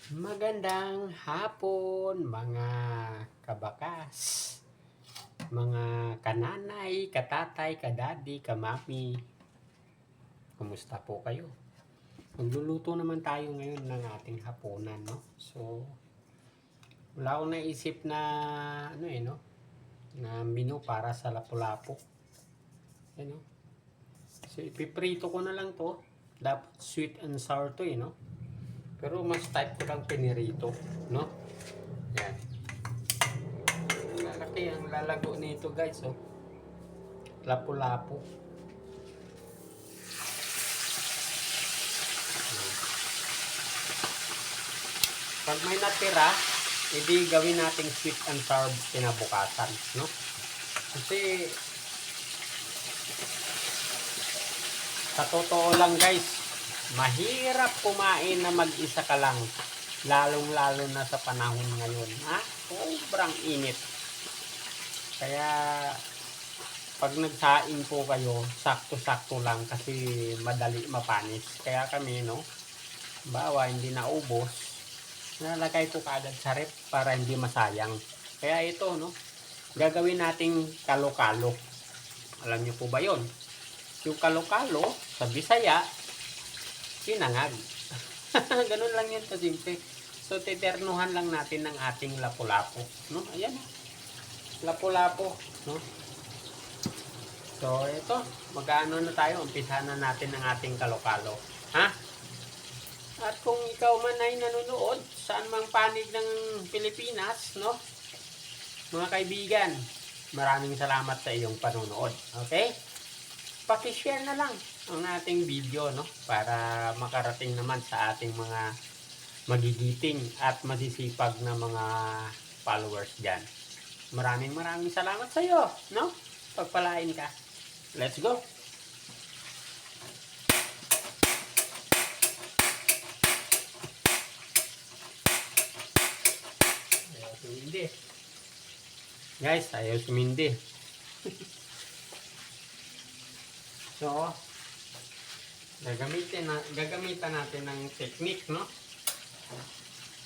Magandang hapon mga kabakas, mga kananay, katatay, kadadi, kamami. Kumusta po kayo? Magluluto naman tayo ngayon ng ating hapunan, no? So, wala akong naisip na no? Na menu para sa lapu-lapu. No? So, ipiprito ko na lang to. Dapat sweet and sour to, no? Pero mas type ko lang pinirito, no? Yan. Lalaki ang lalago nito guys, oh. Lapu-lapu. Pag may natira, hindi gawin nating sweet and sour kinabukasan, no? Kasi sa totoo lang guys, mahirap kumain na mag-isa ka lang. Lalong-lalo na sa panahon ngayon, ha? Sobrang init. Kaya pag nagsaing po kayo, sakto-sakto lang kasi madali mapanis. Kaya kami, no, bawa hindi naubos, nalagay ko kaagad sa rep para hindi masayang. Kaya ito, no, gagawin nating kalo-kalo. Alam niyo po ba yon? Yung kalo-kalo sa Bisaya, sinangag. Ganun lang yun kasimple. So, titernuhan lang natin ng ating lapu-lapu, no? Ayan, lapu-lapu, no? So, ito, mag-ano na tayo, umpisa na natin ang ating kalo-kalo. Ha? At kung ikaw man ay nanonood, saan mang panig ng Pilipinas, no? Mga kaibigan, maraming salamat sa iyong panonood. Okay? Paki-share na lang ang ating video, no? Para makarating naman sa ating mga magigiting at masisipag na mga followers dyan. Maraming salamat sa iyo, no? Pagpalain ka. Let's go! Ayaw sumindi. Guys, ayaw sumindi. So, gagamitan natin ng technique, no?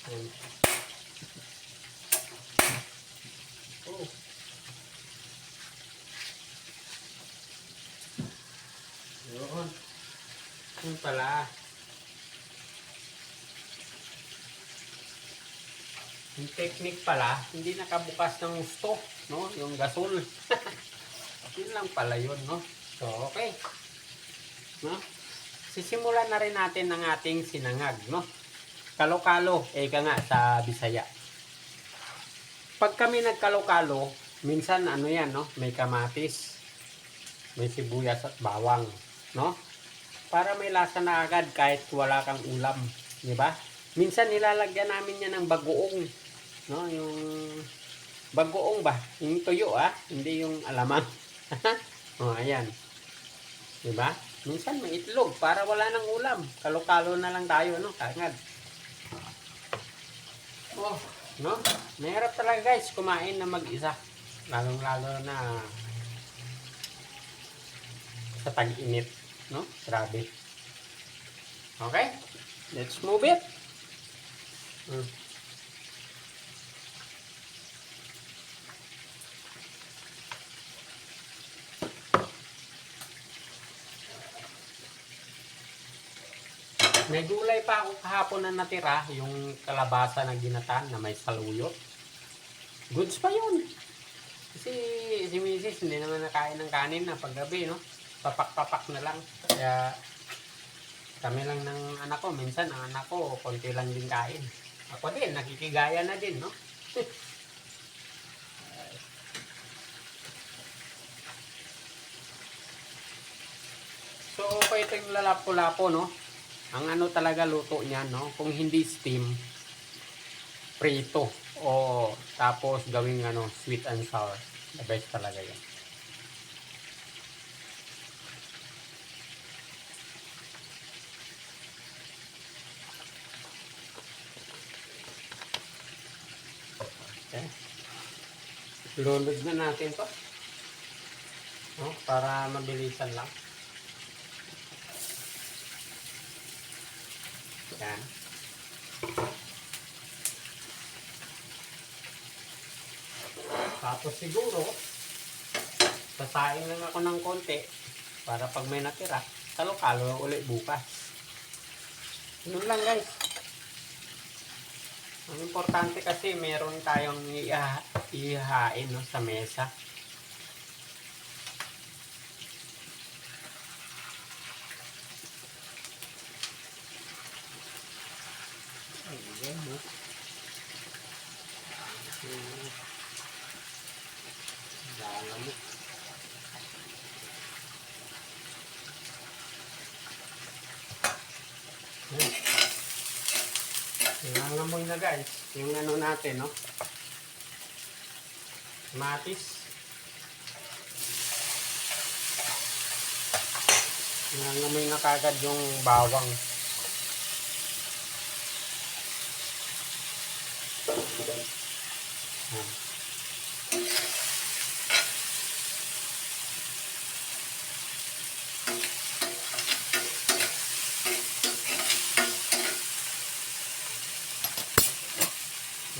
Ayan. Oh. Yun. Yun pala. Yung technique pala, hindi nakabukas ng gusto, no? Yung gasol. Yun lang pala yun, no? So, okay. No? Sisimulan na rin natin ang ating sinangag, no? Kalo-kalo, ika nga sa Bisaya. Pag kami nagkalo-kalo, minsan ano yan, no? May kamatis, may sibuyas at bawang, no? Para may lasa na agad kahit wala kang ulam, di ba? Minsan nilalagyan namin yan ng bagoong, no? Yung bagoong ba? Yung tuyo, hindi yung alamang. Oh, ayan. Di ba? Minsan may itlog para wala nang ulam. Kalo-kalo na lang tayo, no? Kagad. Oh, no? Mahirap talaga guys kumain na mag-isa. Lalong-lalo na sa tag-init, no? Grabe. Okay? Let's move it. May gulay pa ako kahapon na natira, yung kalabasa na ginatan na may saluyot. Goods pa yun. Kasi si Mrs. hindi naman nakain ng kanin na paggabi, no? Papak-papak na lang. Kaya kami lang ng anak ko. Minsan ang anak ko, konti lang din kain. Ako din, nakikigaya na din, no? So, okay ito yung lalapo-lapo, no? Ang ano talaga luto niya, no? Kung hindi steam, prito. O tapos gawing ano, sweet and sour. The best talaga yan. Okay. Lulod na natin to. No? Para mabilisan lang. Yan. Tapos siguro, sasaing lang ako ng konti para pag may natira, talo-kalo ulit bukas. Yun lang guys. Ang importante kasi meron tayong ihahain no, sa mesa. Ayan, no? Dala mo. Nangangamoy na guys. Yung ano natin, no? Matis. Nangangamoy na kagad yung bawang.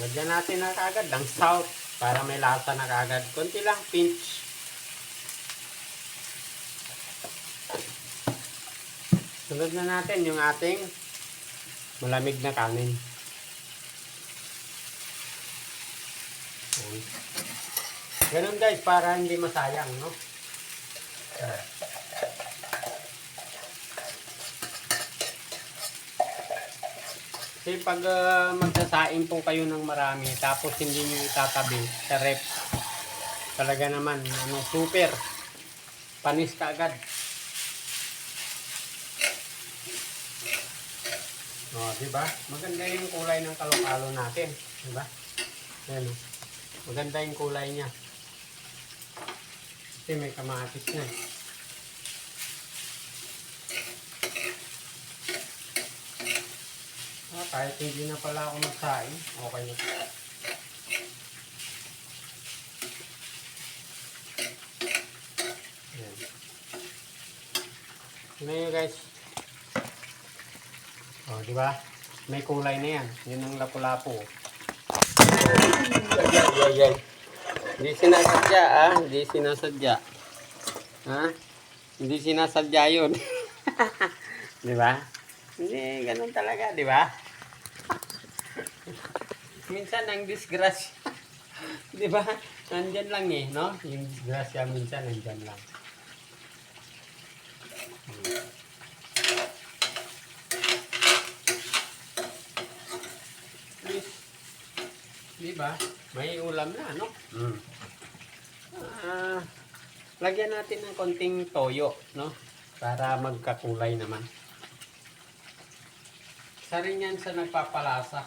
Lagyan natin na kagad ng salt para may lasa na kagad. Kunti lang, pinch. Sunod na natin yung ating malamig na kanin. Ganun guys, para hindi masayang, no? Kasi pag magsasaing po kayo ng marami, tapos hindi nyo itatabi sa rep, talaga naman, ano, super. Panis ka agad. O, diba? Maganda yung kulay ng kalo-kalo natin. Diba? Ayan, maganda yung kulay niya. Kasi may kamatis na. Kahit hindi na pala ako magsaing, okay na. Ayan. Tignan nyo guys. O, diba? May kulay na yan. Yun ang lapu-lapu. Ay. Hindi sinasadya, ah. Hindi sinasadya. Ha? Hindi sinasadya yun. Diba? Hindi, ganun talaga, diba? Minsan ang disgrasya, di ba? Nandyan lang eh, no? Yung disgrasya minsan nandyan lang. Di ba? May ulam na, no? Lagyan natin ng konting toyo, no? Para magkakulay naman. Isa rin yan sa nagpapalasa.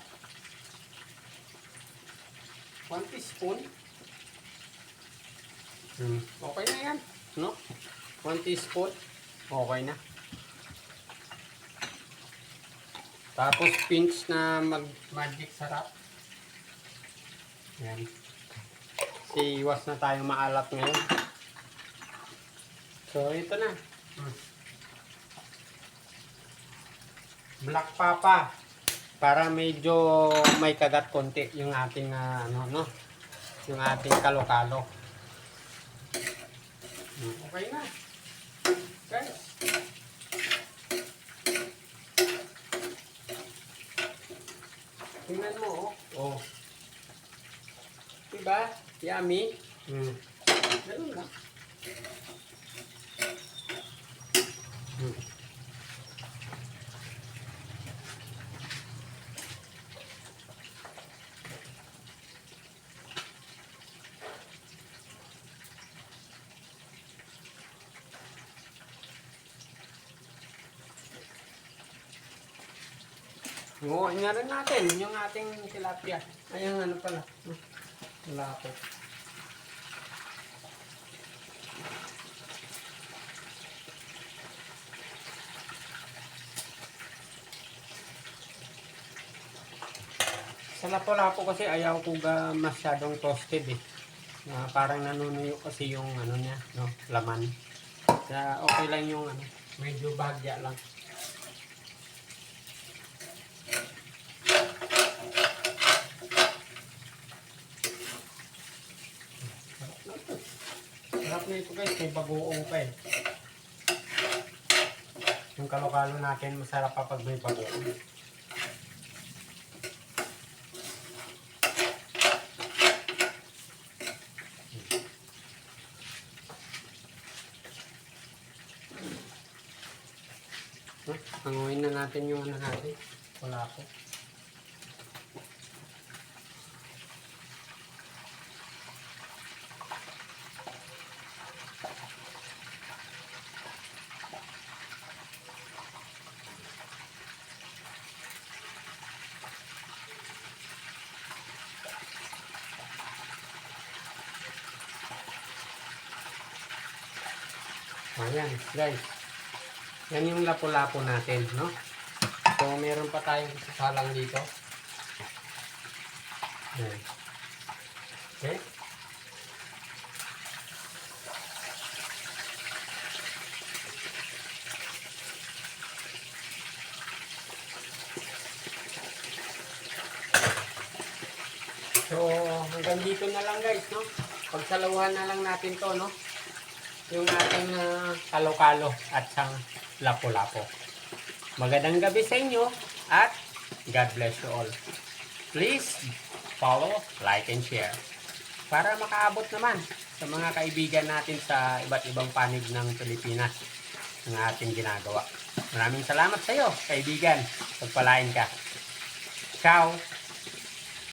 1 teaspoon. Okay na yan, no? 1 teaspoon. Okay na. Tapos pinch na mag-magic sarap. Yan. Kasi iwas na tayo maalat ngayon. So, ito na. Black papa. Para medyo may kagat konti yung ating ano, no? Yung ating kalo-kalo. Okay na. Guys. Tingnan mo, oh. Diba? Yummy. Ganun lang. Nguhain nga rin natin yung ating tilapia. Ayun, ano pala. Tilapia. Sa lapo-lapo kasi ayaw ko masyadong toasted eh. Parang nanunuyo kasi yung ano niya, no, laman. Kaya okay lang yung ano, medyo bahagya lang. Sarap na ito guys, may bagoong pa eh. Yung kalokalo natin, masarap pa pag may bagoong. Hanguin na natin yung ano natin. Wala ko. Ayan, guys. Yan yung lapu-lapu natin, no? So, meron pa tayong isasalang dito. Ayan. Okay. So, hanggang dito na lang guys, no? Pagsaluhan na lang natin to, no? Yung ating kalo-kalo at sang lapo-lapo. Magandang gabi sa inyo at God bless you all. Please follow, like, and share para makaabot naman sa mga kaibigan natin sa iba't ibang panig ng Pilipinas ng ating ginagawa. Maraming salamat sa iyo, kaibigan. Pagpalain ka. Ciao!